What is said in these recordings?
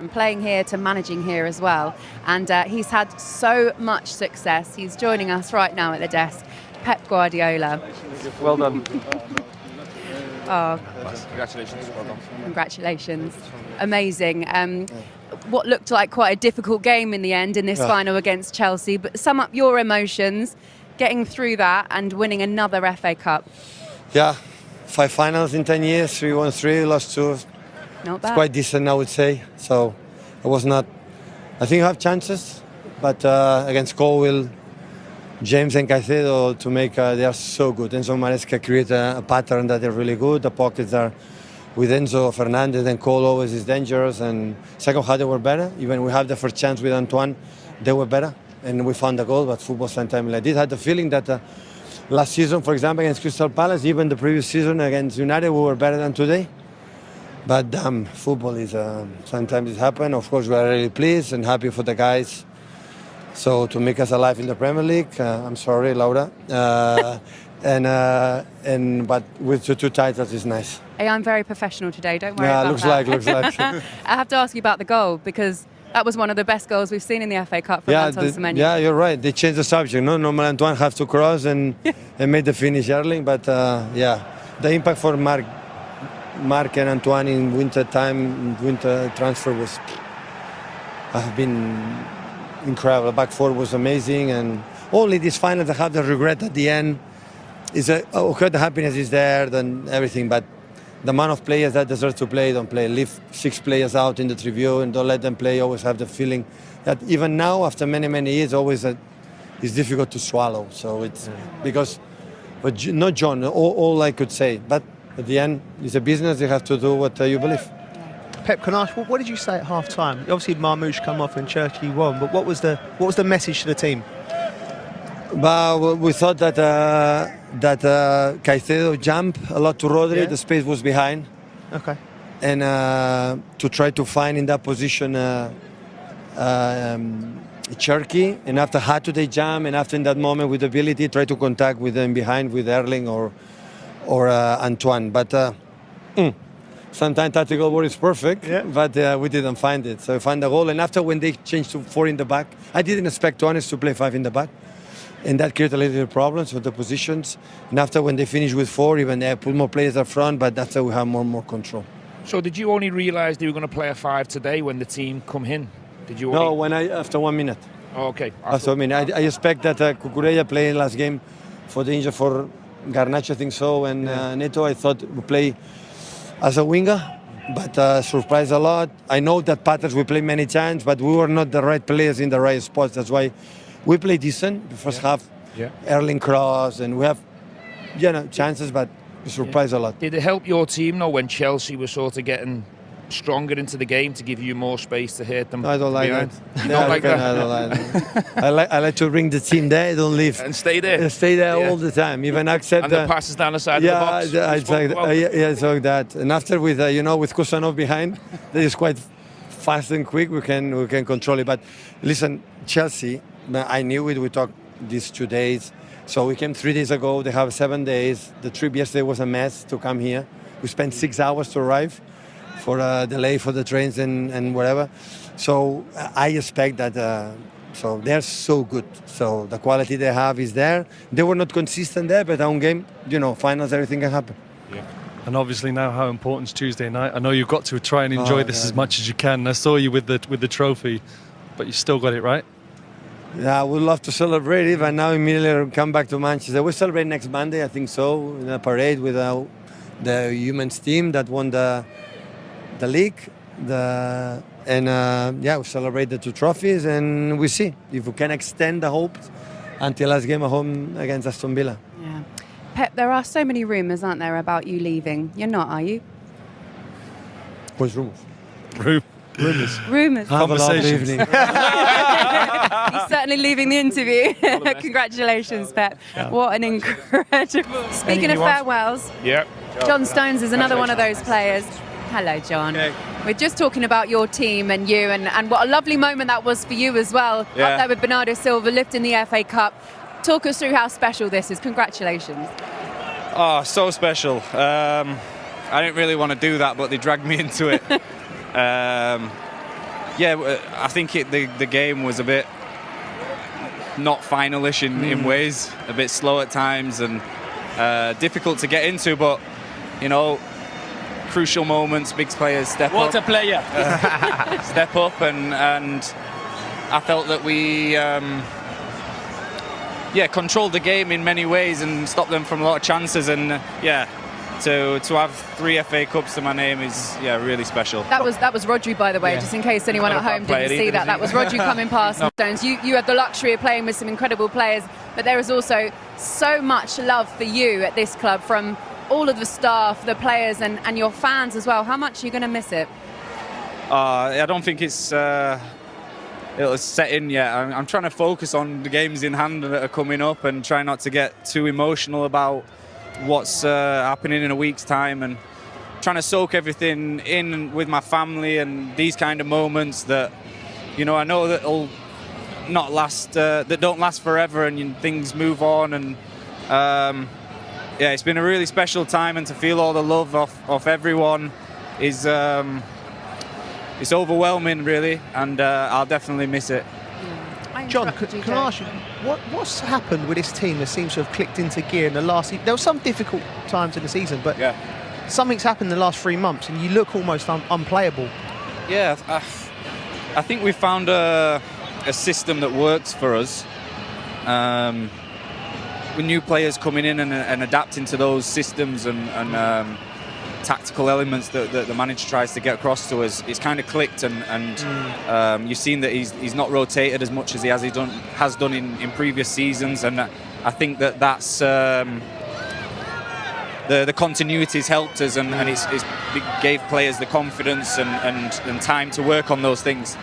From playing here to managing here as well, and he's had so much success. He's joining us right now at the desk, Pep Guardiola. Well done. Oh, Congratulations. Well done. congratulations. Amazing. What looked like quite a difficult game in the end in this final against Chelsea, but sum up your emotions, getting through that and winning another FA Cup. Yeah, 5 finals in 10 years, we won 3, lost 2. Not bad. It's quite decent, I would say. So it was not. I think you have chances, but against Colwell, James and Caicedo to make they are so good. Enzo Maresca create a pattern that they're really good. The pockets are with Enzo Fernandez and Cole always is dangerous. And second half they were better. Even we have the first chance with Antoine, they were better, and we found the goal. But football sometimes like this. I had the feeling that last season, for example, against Crystal Palace, even the previous season against United, we were better than today. But football is sometimes it happens. Of course, we are really pleased and happy for the guys. So to make us alive in the Premier League, I'm sorry, Laura. But with the 2 titles is nice. Hey, I'm very professional today. Don't worry about looks that. looks like. I have to ask you about the goal because that was one of the best goals we've seen in the FA Cup from Antoine Semenyo. Yeah, you're right. They changed the subject. No, normally Antoine have to cross and made the finish early. But the impact for Mark and Antoine in winter transfer have been incredible. Back four was amazing, and only this final I have the regret at the end is okay, the happiness is there and everything, but the amount of players that deserve to play don't play. Leave 6 players out in the tribune and don't let them play. Always have the feeling that even now, after many years, always it's difficult to swallow. So it's but not John. All I could say, but. At the end, it's a business. You have to do what you believe. Pep, can I ask, what did you say at half-time? Obviously, Marmoush come off and Churchill won, but what was the message to the team? Well, we thought that Caicedo jumped a lot to Rodri. Yeah. The space was behind. Okay. And to try to find in that position Cherky, and after how do they jump, and after in that moment with ability, try to contact with them behind with Erling or Antoine, but sometimes tactical work is perfect, but we didn't find it. So we found the goal, and after when they changed to 4 in the back, I didn't expect Tuanes to play 5 in the back, and that created a little problems with the positions. And after when they finished with 4, even they put more players up front, but that's how we have more control. So did you only realise they were going to play a 5 today when the team come in? Did you? No, after 1 minute. Oh, okay. After 1 minute, I expect that Cucurella played last game for the injury for Garnacho, I think so, and Neto, I thought would play as a winger, but surprised a lot. I know that Patters we play many times, but we were not the right players in the right spots. That's why we play decent the first half. Erling cross, and we have chances, but we surprised a lot. Did it help your team though when Chelsea were sort of getting stronger into the game to give you more space to hit them? I don't like that. You don't like that? I don't like that. I like to bring the team there. Don't leave. And stay there. Stay there all the time. Even accept and the passes down the side of the box. I saw that. And after with with Kusanov behind, that is quite fast and quick. We can control it. But listen, Chelsea, I knew it. We talked these 2 days. So we came 3 days ago. They have 7 days. The trip yesterday was a mess to come here. We spent 6 hours to arrive, for a delay for the trains and whatever. So I expect that, so they're so good. So the quality they have is there. They were not consistent there, but on game, finals, everything can happen. Yeah. And obviously now how important is Tuesday night. I know you've got to try and enjoy this as much as you can. I saw you with the trophy, but you still got it right. Yeah, I would love to celebrate it, but now immediately come back to Manchester. We celebrate next Monday, I think so, in a parade with the women's team that won the league, we celebrate the 2 trophies, and we see if we can extend the hopes until last game at home against Aston Villa. Yeah, Pep, there are so many rumours, aren't there, about you leaving? You're not, are you? What's rumours? Rumours. Have a lovely evening. He's certainly leaving the interview. Congratulations, Pep. Yeah. What an incredible. Speaking of farewells, John Stones is another one of those players. Hello, John. Okay. We're just talking about your team and you, and what a lovely moment that was for you as well. Up there with Bernardo Silva, lifting the FA Cup. Talk us through how special this is. Congratulations. Oh, so special. I didn't really want to do that, but they dragged me into it. I think the game was a bit not finalish in ways, a bit slow at times and difficult to get into, but crucial moments, big players step up. What a player! Step up, and I felt that we controlled the game in many ways and stopped them from a lot of chances, and to have 3 FA Cups to my name is really special. That was Rodri, by the way, just in case anyone at home didn't see that. That was Rodri coming past Stones. You had the luxury of playing with some incredible players, but there is also so much love for you at this club from all of the staff, the players, and your fans as well. How much are you going to miss it? I don't think it's set in yet. I'm trying to focus on the games in hand that are coming up and try not to get too emotional about what's happening in a week's time, and trying to soak everything in with my family and these kind of moments that I know that'll not last, that don't last forever, and things move on, and it's been a really special time, and to feel all the love of everyone is it's overwhelming, really, and I'll definitely miss it. John, can I ask you, what's happened with this team that seems to have clicked into gear in the last... There were some difficult times in the season, but something's happened in the last 3 months and you look almost unplayable. Yeah, I think we found a system that works for us. With new players coming in and adapting to those systems and tactical elements that the manager tries to get across to us, it's kind of clicked, and you've seen that he's not rotated as much as he has done in previous seasons, and I think that's the continuity's helped us, and it gave players the confidence and time to work on those things.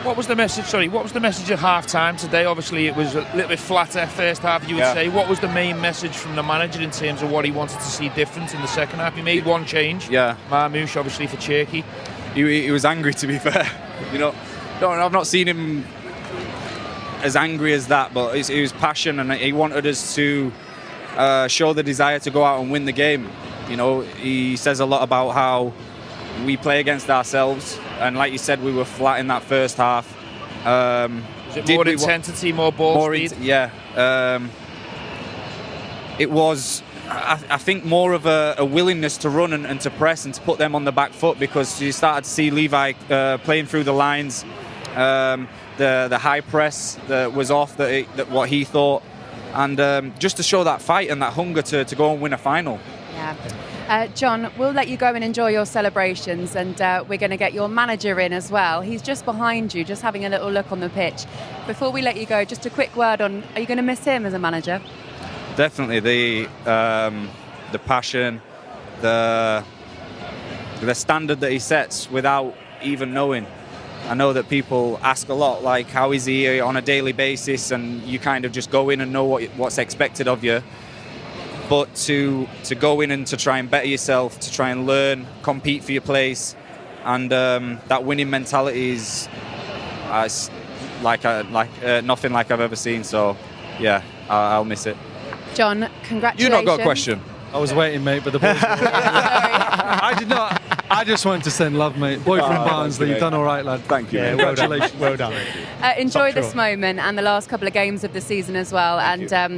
What was the message? Sorry, what was the message at half-time today? Obviously, it was a little bit flatter first half, you would say. What was the main message from the manager in terms of what he wanted to see different in the second half? He made one change. Yeah. Marmoush, obviously, for Cherky. He was angry, to be fair. I've not seen him as angry as that, but it was passion, and he wanted us to show the desire to go out and win the game. He says a lot about how we play against ourselves, and like you said, we were flat in that first half. Was it more intensity, more ball speed? It was, I think, more of a willingness to run and to press and to put them on the back foot, because you started to see Levi playing through the lines. The high press that was off, that what he thought, and just to show that fight and that hunger to go and win a final. Yeah. John, we'll let you go and enjoy your celebrations, and we're going to get your manager in as well. He's just behind you, just having a little look on the pitch. Before we let you go, just a quick word on, are you going to miss him as a manager? Definitely. The passion, the standard that he sets without even knowing. I know that people ask a lot, like, how is he on a daily basis, and you kind of just go in and know what's expected of you. But to go in and to try and better yourself, to try and learn, compete for your place, and that winning mentality is nothing like I've ever seen. So, yeah, I'll miss it. John, congratulations. You not got a question? I was waiting, mate, but the ball's I did not. I just wanted to send love, mate. Boy from Barnsley, you've done all right, lad. Thank you. Yeah, Congratulations. Well done. Enjoy this moment and the last couple of games of the season as well.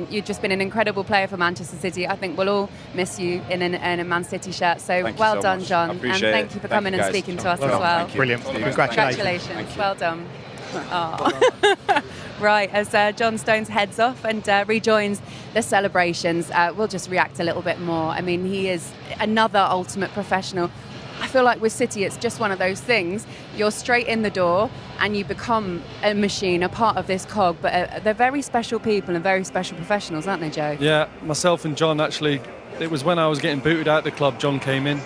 You've just been an incredible player for Manchester City. I think we'll all miss you in a Man City shirt. So well done, John. And thank you for coming and speaking to us as well. Brilliant. Congratulations. Well done. Oh. Right, as John Stones heads off and rejoins the celebrations, we'll just react a little bit more. I mean, he is another ultimate professional. I feel like with City, it's just one of those things. You're straight in the door and you become a machine, a part of this cog. But they're very special people and very special professionals, aren't they, Joe? Yeah, myself and John, actually, it was when I was getting booted out of the club, John came in.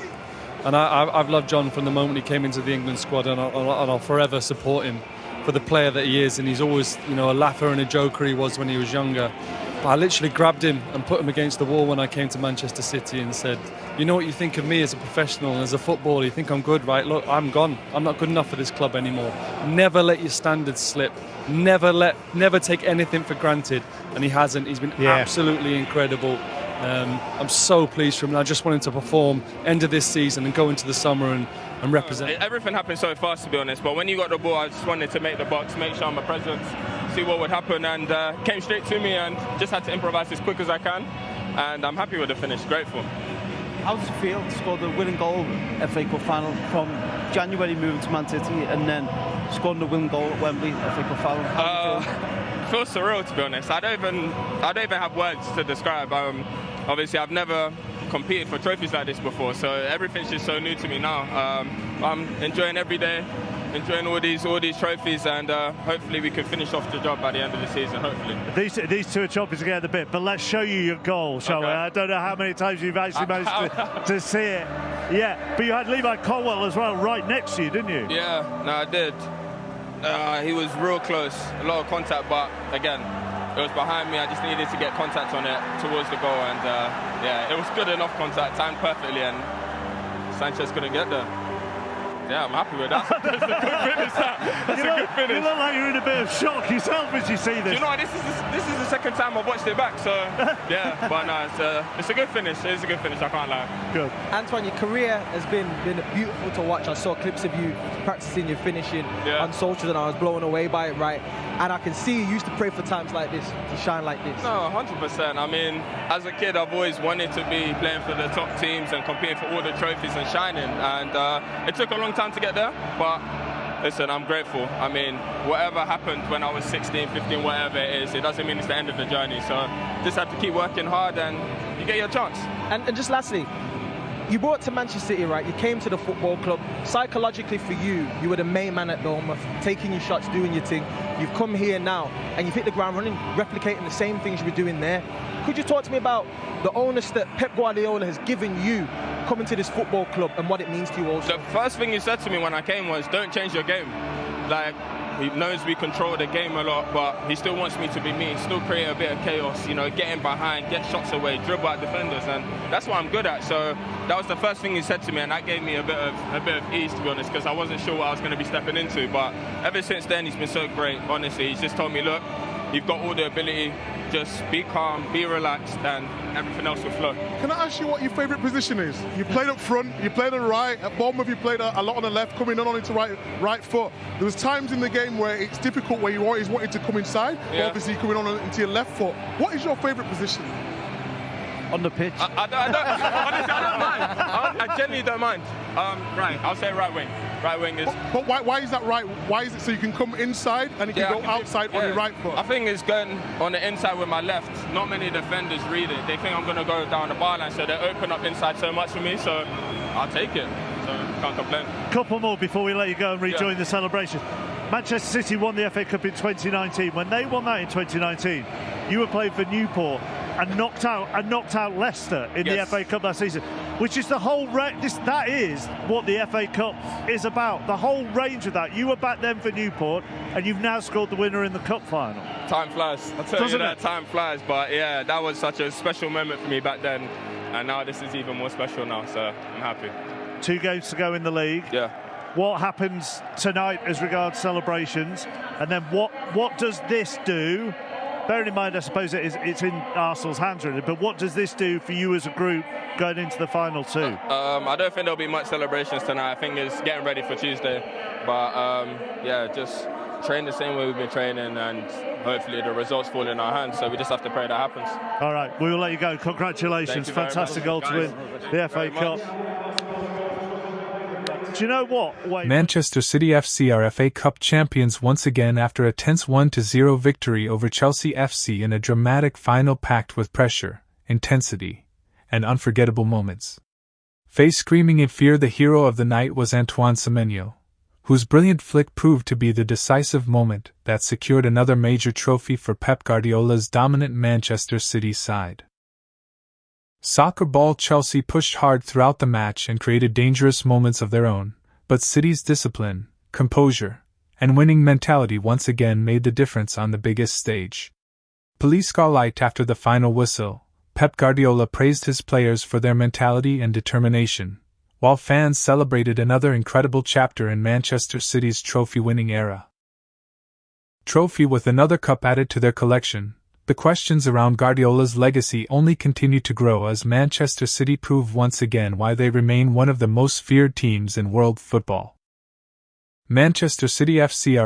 And I've loved John from the moment he came into the England squad, and I'll forever support him for the player that he is. And he's always, a laugher and a joker he was when he was younger. But I literally grabbed him and put him against the wall when I came to Manchester City and said, you know what you think of me as a professional and as a footballer? You think I'm good, right? Look, I'm gone. I'm not good enough for this club anymore. Never let your standards slip. Never take anything for granted. And he hasn't. He's been absolutely incredible. I'm so pleased for him, and I just want him to perform end of this season and go into the summer and represent. Everything happened so fast, to be honest, but when you got the ball, I just wanted to make the box, make sure I'm a presence, see what would happen, and came straight to me and just had to improvise as quick as I can, and I'm happy with the finish, grateful. How does it feel to score the winning goal FA Cup final from January moving to Man City and then scoring the winning goal at Wembley FA Cup final? How do you feel? It feels surreal, to be honest. I don't even have words to describe. Obviously, I've never competed for trophies like this before, so everything's just so new to me now. I'm enjoying every day, enjoying all these trophies, and hopefully we can finish off the job by the end of the season. Hopefully. These two are chopping together a bit, but let's show you your goal, shall we? I don't know how many times you've actually managed to see it. Yeah, but you had Levi Colwell as well right next to you, didn't you? Yeah, no, I did. He was real close, a lot of contact, but again, it was behind me. I just needed to get contact on it towards the goal, and yeah, it was good enough contact, timed perfectly, and Sanchez couldn't get there. Yeah, I'm happy with that. That's a good finish. That's a good finish. You look like you're in a bit of shock yourself as you see this. Do you know what? This is the second time I've watched it back, so yeah. But no, it's a good finish. It's a good finish. I can't lie. Good. Antoine, your career has been beautiful to watch. I saw clips of you practicing your finishing on socials, and I was blown away by it. Right, and I can see you used to pray for times like this to shine like this. No, 100%. I mean, as a kid, I've always wanted to be playing for the top teams and competing for all the trophies and shining. And it took a long time to get there, but listen, I'm grateful. I mean, whatever happened when I was 16, 15, whatever it is, it doesn't mean it's the end of the journey. So just have to keep working hard and you get your chance. And just lastly, you brought to Manchester City, right? You came to the football club. Psychologically for you, you were the main man at Dortmund, taking your shots, doing your thing. You've come here now and you've hit the ground running, replicating the same things you were doing there. Could you talk to me about the onus that Pep Guardiola has given you coming to this football club and what it means to you also? The first thing he said to me when I came was, don't change your game. Like, he knows we control the game a lot, but he still wants me to be me, still create a bit of chaos, you know, getting behind, get shots away, dribble at defenders, and that's what I'm good at. So that was the first thing he said to me, and that gave me a bit of ease, to be honest, because I wasn't sure what I was going to be stepping into. But ever since then, he's been so great, honestly. He's just told me, look, you've got all the ability, just be calm, be relaxed, and everything else will flow. Can I ask you what your favourite position is? You played up front, you played on the right, at Bournemouth you played a lot on the left, coming on into right foot. There was times in the game where it's difficult, where you always wanted to come inside, but obviously coming on into your left foot. What is your favourite position? On the pitch? I don't, honestly, I don't mind. I genuinely don't mind. Right, I'll say right wing. Right wing is... But why is that right? Why is it so you can come inside and you can go outside on your right foot? I think it's going on the inside with my left. Not many defenders read it. They think I'm going to go down the byline, so they open up inside so much for me, so I'll take it. So can't complain. Couple more before we let you go and rejoin the celebration. Manchester City won the FA Cup in 2019. When they won that in 2019, you were playing for Newport and knocked out Leicester in the FA Cup that season, which is the whole that is what the FA Cup is about. The whole range of that. You were back then for Newport, and you've now scored the winner in the cup final. Time flies. I'll tell you that, time flies. But yeah, that was such a special moment for me back then, and now this is even more special now. So I'm happy. 2 games to go in the league. Yeah. What happens tonight as regards celebrations, and then what does this do? Bearing in mind, I suppose it's in Arsenal's hands really, but what does this do for you as a group going into the final too? I don't think there'll be much celebrations tonight. I think it's getting ready for Tuesday. But yeah, just train the same way we've been training, and hopefully the results fall in our hands. So we just have to pray that happens. All right, we will let you go. Congratulations. Fantastic goal to win the FA Cup. Do you know what? Manchester City FC are FA Cup champions once again after a tense 1-0 victory over Chelsea FC in a dramatic final packed with pressure, intensity, and unforgettable moments. Face screaming in fear, the hero of the night was Antoine Semenyo, whose brilliant flick proved to be the decisive moment that secured another major trophy for Pep Guardiola's dominant Manchester City side. Soccer ball Chelsea pushed hard throughout the match and created dangerous moments of their own, but City's discipline, composure, and winning mentality once again made the difference on the biggest stage. Police Scarlet after the final whistle, Pep Guardiola praised his players for their mentality and determination, while fans celebrated another incredible chapter in Manchester City's trophy-winning era. Trophy with another cup added to their collection, the questions around Guardiola's legacy only continue to grow as Manchester City prove once again why they remain one of the most feared teams in world football. Manchester City F.C. are